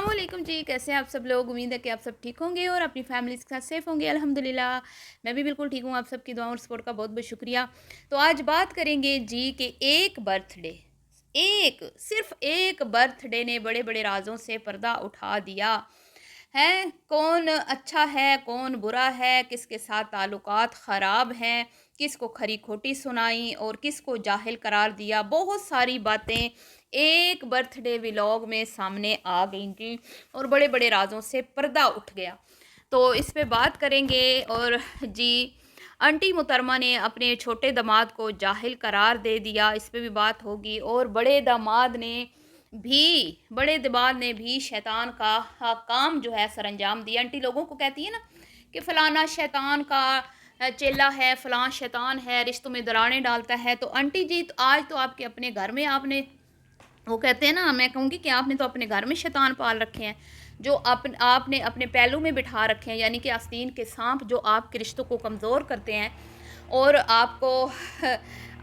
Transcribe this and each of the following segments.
अस्सलामुअलैकुम जी, कैसे हैं आप सब लोग। उम्मीद है कि आप सब ठीक होंगे और अपनी फैमिलीज़ के साथ सेफ़ होंगे। अल्हम्दुलिल्लाह मैं भी बिल्कुल ठीक हूँ। आप सबकी दुआ और सपोर्ट का बहुत बहुत शुक्रिया। तो आज बात करेंगे जी कि एक बर्थडे, एक सिर्फ़ एक बर्थडे ने बड़े बड़े राज़ों से पर्दा उठा दिया है। कौन अच्छा है, कौन बुरा है, किसके साथ ताल्लुकात ख़राब हैं, किसको खरी खोटी सुनाई और किसको जाहिल करार दिया। बहुत सारी बातें एक बर्थडे व्लॉग में सामने आ गई थी और बड़े बड़े राजों से पर्दा उठ गया। तो इस पे बात करेंगे। और जी, आंटी मुहतरमा ने अपने छोटे दामाद को जाहिल करार दे दिया, इस पे भी बात होगी। और बड़े दामाद ने भी शैतान का काम जो है सर अंजाम दिया। आंटी लोगों को कहती है ना कि फ़लाना शैतान का चेला है, फ़लाँ शैतान है, रिश्तों में दरारें डालता है। तो आंटी जी, तो आज तो आपके अपने घर में आपने, वो कहते हैं ना, मैं कहूँगी कि आपने तो अपने घर में शैतान पाल रखे हैं, जो आपने अपने पहलू में बिठा रखे हैं, यानी कि आस्तीन के सांप जो आपके रिश्तों को कमज़ोर करते हैं। और आपको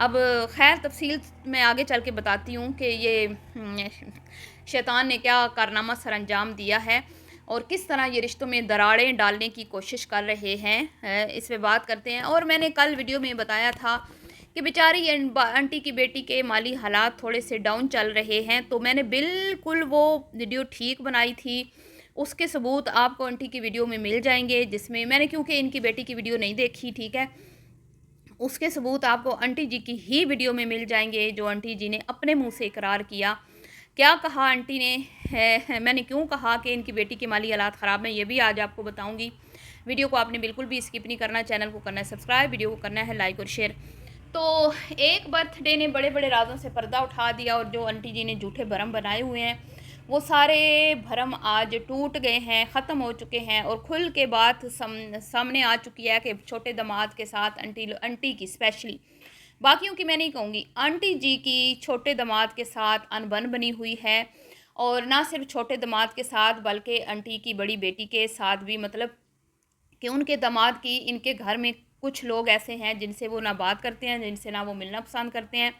अब खैर तफसील मैं आगे चल के बताती हूँ कि ये शैतान ने क्या कारनामा सर अंजाम दिया है और किस तरह ये रिश्तों में दरारें डालने की कोशिश कर रहे हैं। इस पे बात करते हैं। और मैंने कल वीडियो में बताया था कि बेचारी आंटी की बेटी के माली हालात थोड़े से डाउन चल रहे हैं, तो मैंने बिल्कुल वो वीडियो ठीक बनाई थी। उसके सबूत आपको आंटी की वीडियो में मिल जाएंगे, जिसमें मैंने, क्योंकि इनकी बेटी की वीडियो नहीं देखी, ठीक है, उसके सबूत आपको आंटी जी की ही वीडियो में मिल जाएंगे, जो आंटी जी ने अपने मुंह से इकरार किया। क्या कहा आंटी ने मैंने क्यों कहा कि इनकी बेटी के माली हालात ख़राब हैं, ये भी आज आपको बताऊंगी। वीडियो को आपने बिल्कुल भी स्किप नहीं करना, चैनल को करना है सब्सक्राइब, वीडियो को करना है लाइक और शेयर। तो एक बर्थडे ने बड़े बड़े राजों से पर्दा उठा दिया और जो आंटी जी ने झूठे भरम बनाए हुए हैं, वो सारे भरम आज टूट गए हैं, ख़त्म हो चुके हैं। और खुल के बात सामने आ चुकी है कि छोटे दामाद के साथ आंटी की स्पेशली, बाकियों की मैं नहीं कहूँगी, आंटी जी की छोटे दामाद के साथ अनबन बनी हुई है। और ना सिर्फ छोटे दामाद के साथ बल्कि आंटी की बड़ी बेटी के साथ भी, मतलब कि उनके दामाद की, इनके घर में कुछ लोग ऐसे हैं जिनसे वो ना बात करते हैं, जिनसे ना वो मिलना पसंद करते हैं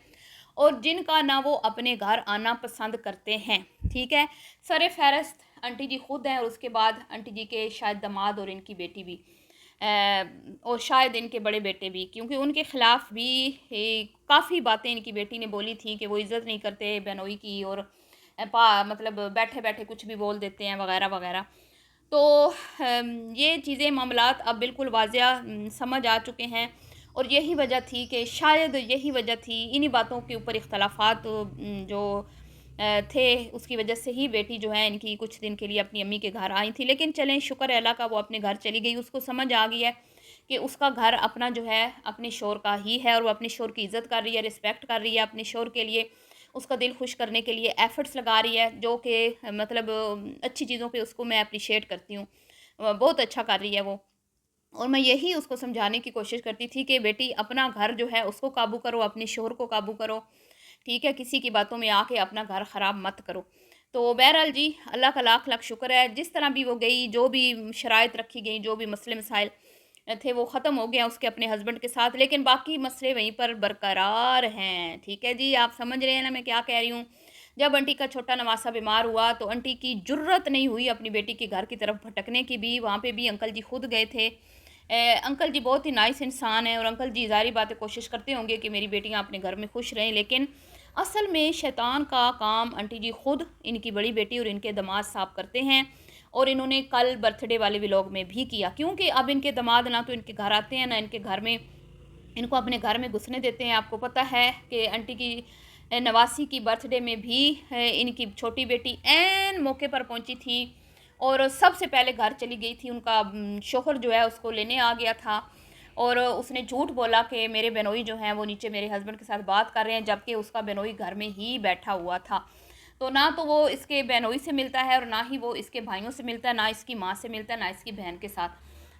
और जिनका ना वो अपने घर आना पसंद करते हैं, ठीक है। सर फहरस्त आंटी जी खुद हैं और उसके बाद आंटी जी के शायद दामाद और इनकी बेटी भी, और शायद इनके बड़े बेटे भी, क्योंकि उनके ख़िलाफ़ भी काफ़ी बातें इनकी बेटी ने बोली थी कि वो इज़्ज़त नहीं करते बहनोई की और मतलब बैठे बैठे कुछ भी बोल देते हैं वगैरह वगैरह। तो ये चीज़ें मामलात अब बिल्कुल वाज़िया समझ आ चुके हैं। और यही वजह थी कि शायद यही वजह थी, इन्हीं बातों के ऊपर इख्तलाफात जो थे, उसकी वजह से ही बेटी जो है इनकी कुछ दिन के लिए अपनी अम्मी के घर आई थी। लेकिन चलें, शुक्र है अल्लाह का, वो अपने घर चली गई। उसको समझ आ गई है कि उसका घर अपना जो है अपने शोर का ही है और वो अपने शोर की इज़्ज़त कर रही है, रिस्पेक्ट कर रही है अपने शोर के लिए, उसका दिल खुश करने के लिए एफ़र्ट्स लगा रही है, जो कि मतलब अच्छी चीज़ों पे उसको मैं एप्रिशिएट करती हूँ। बहुत अच्छा कर रही है वो। और मैं यही उसको समझाने की कोशिश करती थी कि बेटी, अपना घर जो है उसको काबू करो, अपने शोहर को काबू करो, ठीक है, किसी की बातों में आके अपना घर ख़राब मत करो। तो बहरहाल जी, अल्लाह का लाख लाख शुक्र है, जिस तरह भी वो गई, जो भी शराइत रखी गई, जो भी मसले मसाइल थे, वो ख़त्म हो गया उसके अपने हस्बैंड के साथ, लेकिन बाकी मसले वहीं पर बरकरार हैं, ठीक है जी। आप समझ रहे हैं ना मैं क्या कह रही हूँ। जब आंटी का छोटा नवासा बीमार हुआ तो आंटी की जुर्रत नहीं हुई अपनी बेटी के घर की तरफ भटकने की भी, वहाँ पे भी अंकल जी खुद गए थे। अंकल जी बहुत ही नाइस इंसान हैं और अंकल जी ज़ाहिर बात है कोशिश करते होंगे कि मेरी बेटियाँ अपने घर में खुश रहें, लेकिन असल में शैतान का काम आंटी जी खुद, इनकी बड़ी बेटी और इनके दामाद साहब करते हैं। और इन्होंने कल बर्थडे वाले व्लॉग में भी किया, क्योंकि अब इनके दामाद ना तो इनके घर आते हैं, ना इनके घर में, इनको अपने घर में घुसने देते हैं। आपको पता है कि आंटी की नवासी की बर्थडे में भी इनकी छोटी बेटी ऐन मौके पर पहुंची थी और सबसे पहले घर चली गई थी। उनका शोहर जो है उसको लेने आ गया था और उसने झूठ बोला कि मेरे बेनोई जो हैं वो नीचे मेरे हस्बैंड के साथ बात कर रहे हैं, जबकि उसका बेनोई घर में ही बैठा हुआ था। तो ना तो वो इसके बेनोई से मिलता है और ना ही वो इसके भाइयों से मिलता है, ना इसकी माँ से मिलता है, ना इसकी बहन के साथ।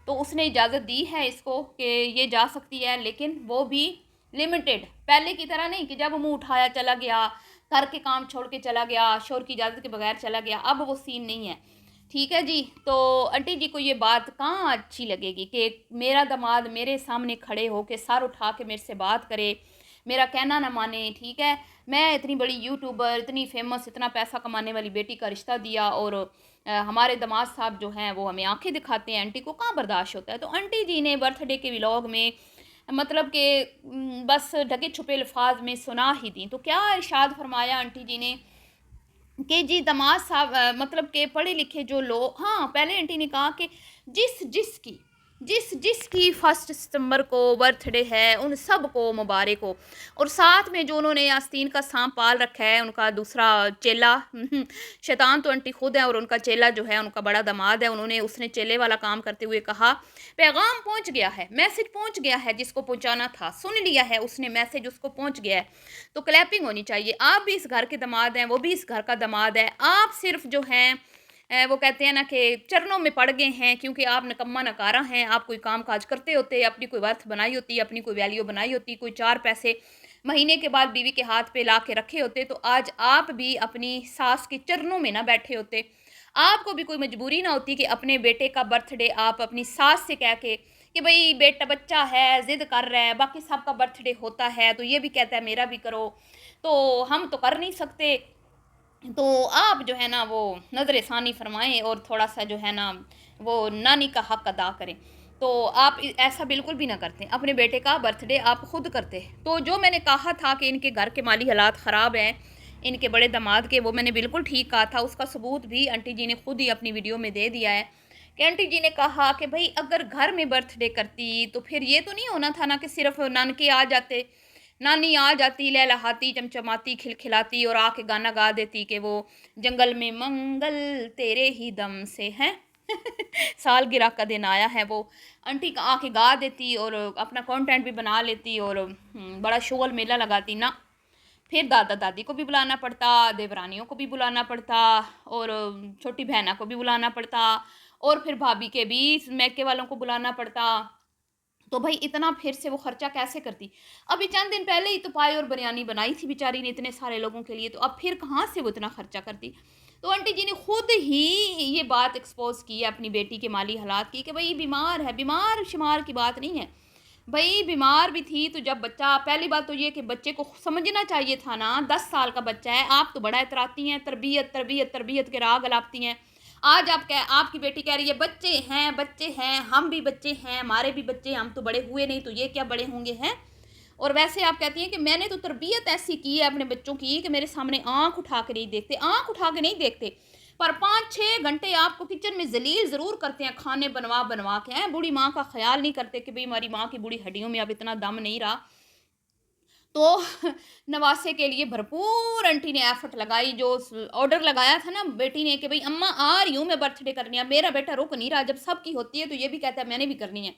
तो उसने इजाज़त दी है इसको कि ये जा सकती है, लेकिन वो भी लिमिटेड, पहले की तरह नहीं कि जब मुंह उठाया चला गया, घर के काम छोड़ के चला गया, शोहर की इजाज़त के बगैर चला गया, अब वो सीन नहीं है, ठीक है जी। तो आंटी जी को ये बात कहाँ अच्छी लगेगी कि मेरा दामाद मेरे सामने खड़े हो के सर उठा के मेरे से बात करे, मेरा कहना ना माने, ठीक है। मैं इतनी बड़ी यूट्यूबर, इतनी फेमस, इतना पैसा कमाने वाली बेटी का रिश्ता दिया और हमारे दामाद साहब जो हैं वो हमें आंखें दिखाते हैं, आंटी को कहाँ बर्दाश्त होता है। तो आंटी जी ने बर्थडे के व्लॉग में मतलब कि बस ढके छुपे अल्फाज में सुना ही दी। तो क्या इरशाद फरमाया आंटी जी ने कि जी दामाद साहब मतलब के पढ़े लिखे जो लोग, हाँ पहले आंटी ने कहा कि जिसकी 1 सितंबर को बर्थडे है उन सब को मुबारक हो। और साथ में जो उन्होंने आस्तीन का सांप पाल रखा है उनका दूसरा चेला, शैतान तो आंटी खुद है और उनका चेला जो है उनका बड़ा दामाद है, उसने चेले वाला काम करते हुए कहा पैगाम पहुंच गया है, मैसेज पहुंच गया है, जिसको पहुंचाना था सुन लिया है उसने, मैसेज उसको पहुंच गया है। तो क्लैपिंग होनी चाहिए। आप भी इस घर के दामाद हैं, वो भी इस घर का दामाद है। आप सिर्फ जो हैं वो कहते हैं ना कि चरणों में पड़ गए हैं, क्योंकि आप निकम्मा नकारा हैं। आप कोई काम काज करते होते, अपनी कोई वर्थ बनाई होती, अपनी कोई वैल्यू बनाई होती, कोई 4 पैसे महीने के बाद बीवी के हाथ पे ला के रखे होते, तो आज आप भी अपनी सास के चरणों में ना बैठे होते। आपको भी कोई मजबूरी ना होती कि अपने बेटे का बर्थडे आप अपनी सास से कह के कि भाई बेटा बच्चा है ज़िद कर रहा है, बाकी सबका बर्थडे होता है तो ये भी कहता है मेरा भी करो, तो हम तो कर नहीं सकते। तो आप जो है ना वो नज़र षानी फरमाएं और थोड़ा सा जो है ना वो नानी का हक अदा करें। तो आप ऐसा बिल्कुल भी ना करते, अपने बेटे का बर्थडे आप खुद करते। तो जो मैंने कहा था कि इनके घर के माली हालात ख़राब हैं, इनके बड़े दामाद के, वो मैंने बिल्कुल ठीक कहा था। उसका सबूत भी आंटी जी ने खुद ही अपनी वीडियो में दे दिया है कि आंटी जी ने कहा कि भाई अगर घर में बर्थडे करती तो फिर ये तो नहीं होना था ना कि सिर्फ नानके आ जाते, नानी आ जाती लहलहाती चमचमाती खिलखिलाती और आके गाना गा देती कि वो जंगल में मंगल तेरे ही दम से हैं सालगिरह का दिन आया है, वो आंटी का आके गा देती और अपना कंटेंट भी बना लेती और बड़ा शोल मेला लगाती ना। फिर दादा दादी को भी बुलाना पड़ता, देवरानियों को भी बुलाना पड़ता और छोटी बहना को भी बुलाना पड़ता और फिर भाभी के भी मैके वालों को बुलाना पड़ता। तो भाई इतना फिर से वो खर्चा कैसे करती। अभी चंद दिन पहले ही तो पाए और बिरयानी बनाई थी बेचारी ने इतने सारे लोगों के लिए, तो अब फिर कहाँ से वो इतना खर्चा करती। तो आंटी जी ने खुद ही ये बात एक्सपोज की है अपनी बेटी के माली हालात की कि भाई बीमार है, बीमार शुमार की बात नहीं है भाई, बीमार भी थी। तो जब बच्चा, पहली बात तो ये कि बच्चे को समझना चाहिए था ना, 10 साल का बच्चा है, आप तो बड़ा इतराती हैं, तरबियत तरबियत तरबियत के राग अलापती हैं। आज आपकी बेटी कह रही है बच्चे हैं, हम भी बच्चे हैं, हमारे भी बच्चे, हम तो बड़े हुए नहीं तो ये क्या बड़े होंगे हैं। और वैसे आप कहती हैं कि मैंने तो तरबियत ऐसी की है अपने बच्चों की कि मेरे सामने आंख उठा के नहीं देखते, आंख उठा के नहीं देखते, पर 5-6 घंटे आपको किचन में जलील ज़रूर करते हैं, खाने बनवा बनवा के हैं। बूढ़ी माँ का ख्याल नहीं करते कि भाई हमारी माँ की बूढ़ी हड्डियों में अब इतना दम नहीं रहा। तो नवासे के लिए भरपूर आंटी ने एफर्ट लगाई। जो ऑर्डर लगाया था ना बेटी ने कि भाई अम्मा आ रही हूँ मैं बर्थडे करने, अब मेरा बेटा रुक नहीं रहा, जब सबकी होती है तो ये भी कहता है मैंने भी करनी है।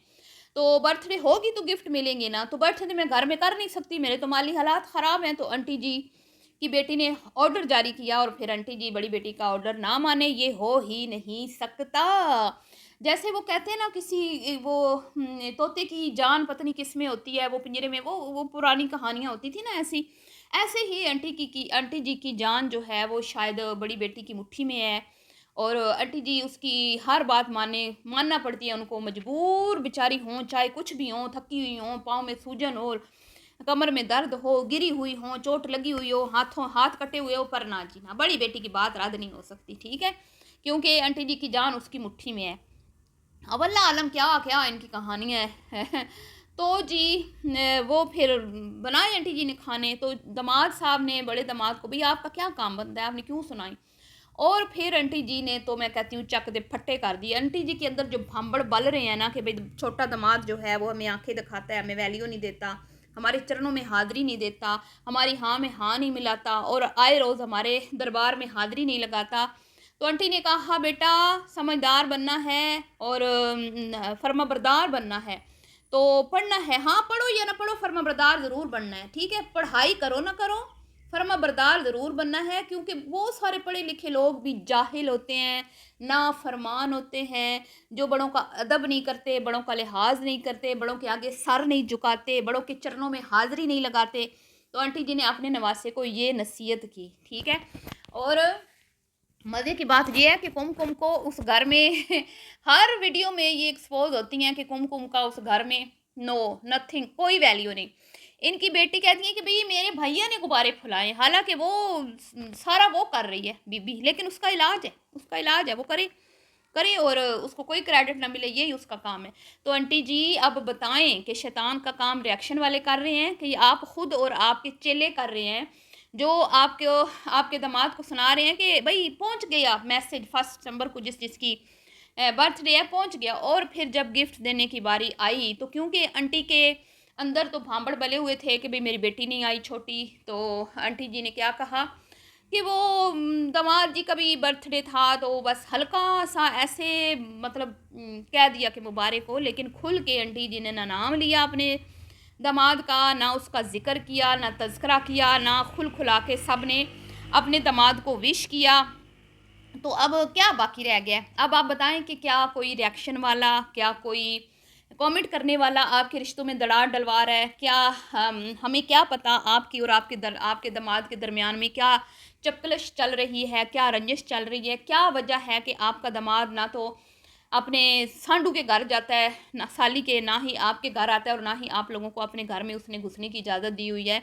तो बर्थडे होगी तो गिफ्ट मिलेंगे ना, तो बर्थडे मैं घर में कर नहीं सकती, मेरे तो माली हालात ख़राब हैं। तो आंटी जी की बेटी ने ऑर्डर जारी किया और फिर आंटी जी बड़ी बेटी का ऑर्डर ना माने, ये हो ही नहीं सकता। जैसे वो कहते हैं ना किसी वो तोते की जान पता नहीं किस में होती है, वो पिंजरे में, वो पुरानी कहानियाँ होती थी ना ऐसी, ऐसे ही आंटी जी की जान जो है वो शायद बड़ी बेटी की मुट्ठी में है। और आंटी जी उसकी हर बात मानना पड़ती है उनको, मजबूर बेचारी हों, चाहे कुछ भी हों, थकी हुई हों, पाँव में सूजन हो, कमर में दर्द हो, गिरी हुई हो, चोट लगी हुई हो, हाथ कटे हुए हो, पर ना जी ना, बड़ी बेटी की बात रद्द नहीं हो सकती, ठीक है, क्योंकि आंटी जी की जान उसकी मुट्ठी में है। अब अल्लाह आलम क्या क्या इनकी कहानी है तो जी वो फिर बनाए आंटी जी ने खाने। तो दामाद साहब ने, बड़े दामाद को, भाई आपका क्या काम बनता है, आपने क्यों सुनाई। और फिर आंटी जी ने, तो मैं कहती हूँ चक दे फट्टे कर दिए। आंटी जी के अंदर जो भांबड़ बल रहे हैं ना कि भाई छोटा दामाद जो है वो हमें आंखें दिखाता है, हमें वैल्यू नहीं देता, हमारे चरणों में हाज़िरी नहीं देता, हमारी हाँ में हाँ नहीं मिलाता और आए रोज़ हमारे दरबार में हाज़िरी नहीं लगाता। तो आंटी ने कहा बेटा समझदार बनना है और फर्माबरदार बनना है, तो पढ़ना है, हाँ पढ़ो या ना पढ़ो, फर्माबरदार ज़रूर बनना है, ठीक है, पढ़ाई करो ना करो, फर्माबरदार ज़रूर बनना है। क्योंकि बहुत सारे पढ़े लिखे लोग भी जाहिल होते हैं, ना फरमान होते हैं, जो बड़ों का अदब नहीं करते, बड़ों का लिहाज नहीं करते, बड़ों के आगे सर नहीं झुकाते, बड़ों के चरणों में हाज़िरी नहीं लगाते। तो आंटी जी ने अपने नवासे को ये नसीहत की, ठीक है। और मज़े की बात यह है कि कुमकुम को उस घर में हर वीडियो में ये एक्सपोज होती हैं कि कुमकुम का उस घर में नो नथिंग, कोई वैल्यू नहीं। इनकी बेटी कहती है कि भई मेरे भैया ने गुब्बारे फुलाए, हालाँकि वो सारा वो कर रही है बीबी, लेकिन उसका इलाज है, वो करे करे और उसको कोई क्रेडिट ना मिले, यही उसका काम है। तो आंटी जी अब बताएँ कि शैतान का काम रिएक्शन वाले कर रहे हैं कि आप खुद और आपके चेले कर रहे हैं, जो आपके दामाद को सुना रहे हैं कि भई पहुँच गया मैसेज 1 सितंबर को जिसकी बर्थडे है पहुँच गया। और फिर जब गिफ्ट देने की बारी आई तो क्योंकि आंटी के अंदर तो भांबड़ बले हुए थे कि भई मेरी बेटी नहीं आई छोटी, तो आंटी जी ने क्या कहा कि वो दामाद जी का भी बर्थडे था तो बस हल्का-सा ऐसे मतलब कह दिया कि मुबारक हो, लेकिन खुल के आंटी जी ने ना नाम लिया अपने दामाद का, ना उसका ज़िक्र किया, ना तज़किरा किया, ना खुल-खुला के सबने अपने दामाद को विश किया। तो अब क्या बाकी रह गया है? अब आप बताएँ कि क्या कोई रिएक्शन वाला, क्या कोई कमेंट करने वाला आपके रिश्तों में दरार डलवा रहा है? क्या हमें क्या पता आपकी और आपके दामाद के दरमियान में क्या चपकलिश चल रही है, क्या रंजिश चल रही है? क्या वजह है कि आपका दामाद ना तो अपने सांडू के घर जाता है, ना साली के, ना ही आपके घर आता है और ना ही आप लोगों को अपने घर में उसने घुसने की इजाज़त दी हुई है।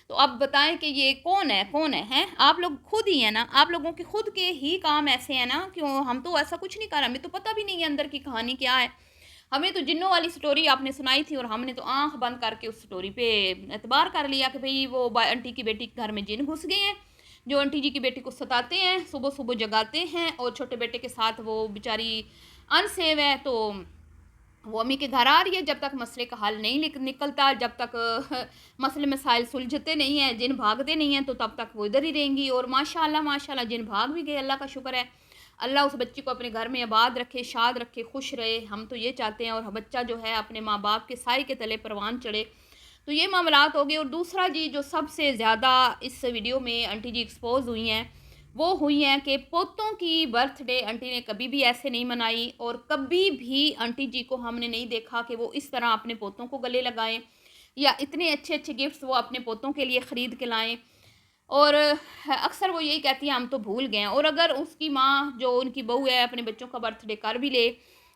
तो अब बताएँ कि ये कौन है, हैं? आप लोग खुद ही हैं ना, आप लोगों के खुद के ही काम ऐसे हैं ना, क्यों हम तो ऐसा कुछ नहीं कर रहे, हमें तो पता भी नहीं है अंदर की कहानी क्या है। हमें तो जिन्नों वाली स्टोरी आपने सुनाई थी और हमने तो आँख बंद करके उस स्टोरी पे एतबार कर लिया कि भई वो आंटी की बेटी के घर में जिन घुस गए हैं, जो आंटी जी की बेटी को सताते हैं, सुबह-सुबह जगाते हैं और छोटे बेटे के साथ वो बेचारी अनसेव है, तो वो अम्मी के घर आ रही है। जब तक मसले का हल नहीं निकलता, जब तक मसले मसाइल सुलझते नहीं हैं, जिन भागते नहीं हैं, तो तब तक वो इधर ही रहेंगी। और माशाल्लाह माशाल्लाह जिन भाग भी गए, अल्लाह का शुक्र है। अल्लाह उस बच्ची को अपने घर में आबाद रखे, शाद रखे, खुश रहे, हम तो ये चाहते हैं। और बच्चा जो है अपने माँ बाप के साए के तले परवान चढ़े। तो ये मामलात हो गए। और दूसरा जी जो सबसे ज़्यादा इस वीडियो में आंटी जी एक्सपोज हुई हैं, वो हुई हैं कि पोतों की बर्थडे आंटी ने कभी भी ऐसे नहीं मनाई और कभी भी आंटी जी को हमने नहीं देखा कि वो इस तरह अपने पोतों को गले लगाएं या इतने अच्छे अच्छे गिफ्ट्स वो अपने पोतों के लिए ख़रीद के लाएं। और अक्सर वो यही कहती है हम तो भूल गए हैं। और अगर उसकी माँ जो उनकी बहू है अपने बच्चों का बर्थडे कर भी ले,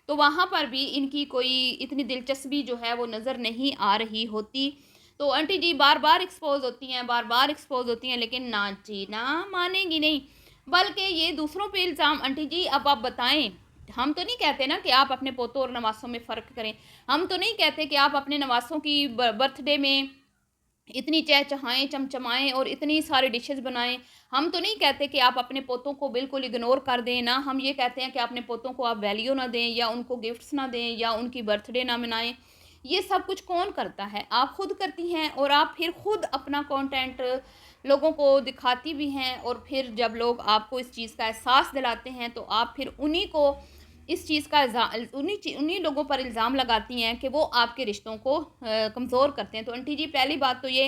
तो वहाँ पर भी इनकी कोई इतनी दिलचस्पी जो है वो नज़र नहीं आ रही होती। तो आंटी जी बार बार एक्सपोज होती हैं, बार बार एक्सपोज होती हैं, लेकिन ना जी ना, मानेंगी नहीं। बल्कि ये दूसरों पे इल्ज़ाम, आंटी जी अब आप बताएं, हम तो नहीं कहते ना कि आप अपने पोतों और नवासों में फ़र्क करें। हम तो नहीं कहते कि आप अपने नवासों की बर्थडे में इतनी चहचहाएँ, चमचमाएँ और इतनी सारी डिशेज़ बनाएँ। हम तो नहीं कहते कि आप अपने पोतों को बिल्कुल इग्नोर कर दें, ना हम ये कहते हैं कि अपने पोतों को आप वैल्यू ना दें या उनको गिफ्ट्स ना दें या उनकी बर्थडे ना मनाएँ। ये सब कुछ कौन करता है? आप खुद करती हैं और आप फिर खुद अपना कंटेंट लोगों को दिखाती भी हैं। और फिर जब लोग आपको इस चीज़ का एहसास दिलाते हैं, तो आप फिर उन्हीं को इस चीज़ का उन्हीं लोगों पर इल्ज़ाम लगाती हैं कि वो आपके रिश्तों को कमज़ोर करते हैं। तो आंटी जी पहली बात तो ये,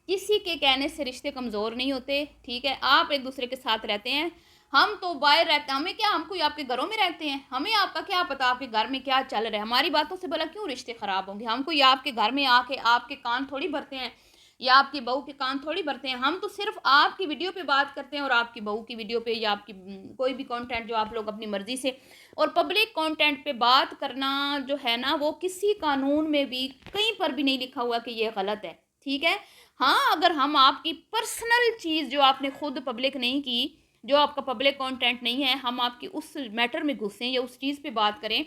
किसी के कहने से रिश्ते कमज़ोर नहीं होते, ठीक है? आप एक दूसरे के साथ रहते हैं, हम तो बाहर रहते हैं, हमें क्या, हम कोई आपके घरों में रहते हैं, हमें आपका क्या पता आपके घर में क्या चल रहा है? हमारी बातों से भला क्यों रिश्ते ख़राब होंगे? हम कोई आपके घर में आके आपके कान थोड़ी भरते हैं या आपकी बहू के कान थोड़ी भरते हैं। हम तो सिर्फ़ आपकी वीडियो पे बात करते हैं और आपकी बहू की वीडियो पे या आपकी कोई भी कंटेंट जो आप लोग अपनी मर्ज़ी से। और पब्लिक कंटेंट पे बात करना जो है ना, वो किसी कानून में भी कहीं पर भी नहीं लिखा हुआ कि ये गलत है, ठीक है? हाँ, अगर हम आपकी पर्सनल चीज़ जो आपने खुद पब्लिक नहीं की, जो आपका पब्लिक कंटेंट नहीं है, हम आपकी उस मैटर में घुसें या उस चीज़ पे बात करें,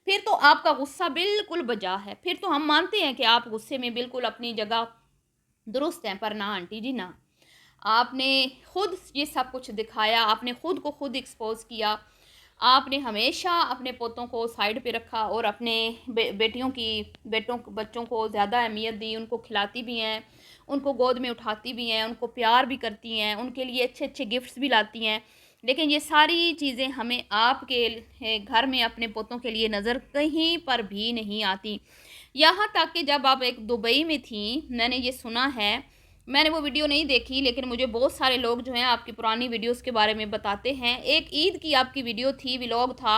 फिर तो आपका गुस्सा बिल्कुल बजा है। फिर तो हम मानते हैं कि आप गुस्से में बिल्कुल अपनी जगह दुरुस्त हैं, पर ना आंटी जी ना। आपने खुद ये सब कुछ दिखाया, आपने खुद को खुद एक्सपोज़ किया। आपने हमेशा अपने पोतों को साइड पे रखा और अपने बेटों बच्चों को ज़्यादा अहमियत दी, उनको खिलाती भी हैं, उनको गोद में उठाती भी हैं, उनको प्यार भी करती हैं, उनके लिए अच्छे-अच्छे गिफ्ट्स भी लाती हैं। लेकिन ये सारी चीज़ें हमें आपके घर में अपने पोतों के लिए नज़र कहीं पर भी नहीं आती। यहाँ तक कि जब आप एक दुबई में थीं, मैंने ये सुना है, मैंने वो वीडियो नहीं देखी, लेकिन मुझे बहुत सारे लोग जो हैं आपकी पुरानी वीडियोज़ के बारे में बताते हैं। एक ईद की आपकी वीडियो थी, व्लॉग था,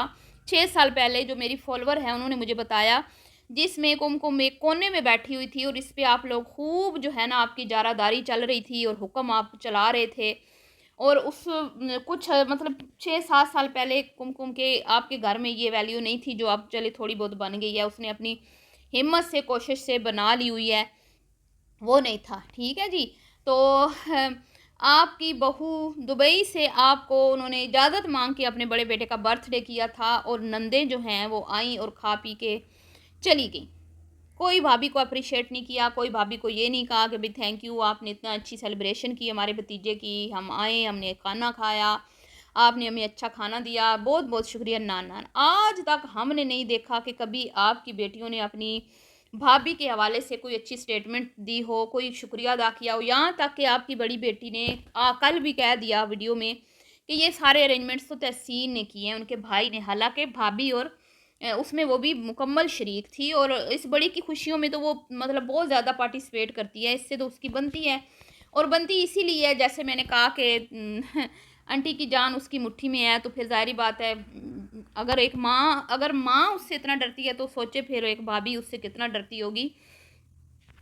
6 साल पहले, जो मेरी फॉलोवर हैं उन्होंने मुझे बताया, जिसमें कुमकुम एक कोने में बैठी हुई थी और इस पे आप लोग खूब जो है ना आपकी जारादारी चल रही थी और हुक्म आप चला रहे थे। और उस कुछ मतलब 6-7 साल पहले कुमकुम के आपके घर में ये वैल्यू नहीं थी जो अब चले थोड़ी बहुत बन गई है। उसने अपनी हिम्मत से, कोशिश से बना ली हुई है। वो नहीं था, ठीक है जी। तो आपकी बहू दुबई से आपको उन्होंने इजाज़त मांग के अपने बड़े बेटे का बर्थडे किया था और नंदें जो हैं वो आईं और खा पी के चली गईं। कोई भाभी को अप्रिशिएट नहीं किया, कोई भाभी को ये नहीं कहा कि भाई थैंक यू, आपने इतना अच्छी सेलिब्रेशन की हमारे भतीजे की, हम आए, हमने खाना खाया, आपने हमें अच्छा खाना दिया, बहुत बहुत शुक्रिया। ना ना, आज तक हमने नहीं देखा कि कभी आपकी बेटियों ने अपनी भाभी के हवाले से कोई अच्छी स्टेटमेंट दी हो, कोई शुक्रिया अदा किया हो। यहाँ तक कि आपकी बड़ी बेटी ने कल भी कह दिया वीडियो में कि ये सारे अरेंजमेंट्स तो तहसीन ने किए हैं, उनके भाई ने। हालांकि भाभी और उसमें वो भी मुकम्मल शरीक थी, और इस बड़ी की खुशियों में तो वो मतलब बहुत ज़्यादा पार्टिसिपेट करती है, इससे तो उसकी बनती है। और बनती इसीलिए है, जैसे मैंने कहा कि आंटी की जान उसकी मुट्ठी में है, तो फिर ज़ाहिर बात है अगर माँ उससे इतना डरती है तो सोचे फिर एक भाभी उससे कितना डरती होगी।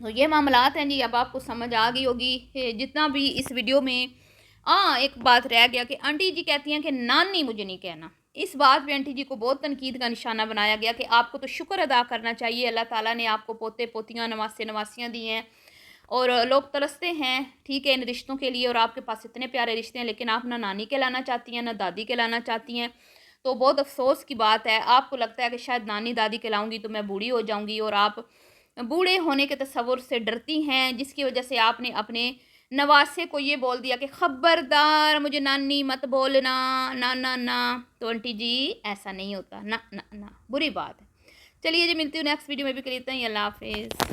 तो ये मामलात हैं जी, अब आपको समझ आ गई होगी जितना भी इस वीडियो में। एक बात रह गया कि आंटी जी कहती हैं कि नानी मुझे नहीं कहना। इस बात पे आंटी जी को बहुत तनकीद का निशाना बनाया गया कि आपको तो शुक्र अदा करना चाहिए, अल्लाह ताला ने आपको पोते पोतियाँ नवासे नवासियाँ दी हैं। और लोग तरसते हैं, ठीक है, इन रिश्तों के लिए, और आपके पास इतने प्यारे रिश्ते हैं, लेकिन आप ना नानी कहलाना चाहती हैं ना दादी कहलाना चाहती हैं। तो बहुत अफसोस की बात है। आपको लगता है कि शायद नानी दादी कहलाऊंगी तो मैं बूढ़ी हो जाऊंगी, और आप बूढ़े होने के तस्वुर से डरती हैं, जिसकी वजह से आपने अपने नवासे को ये बोल दिया कि खबरदार मुझे नानी मत बोलना, ना ना ना। तो आंटी जी ऐसा नहीं होता, ना ना ना, बुरी बात है। चलिए जी, मिलती हूँ नेक्स्ट वीडियो में, भी कर लेते हैं। अल्लाह हाफिज़।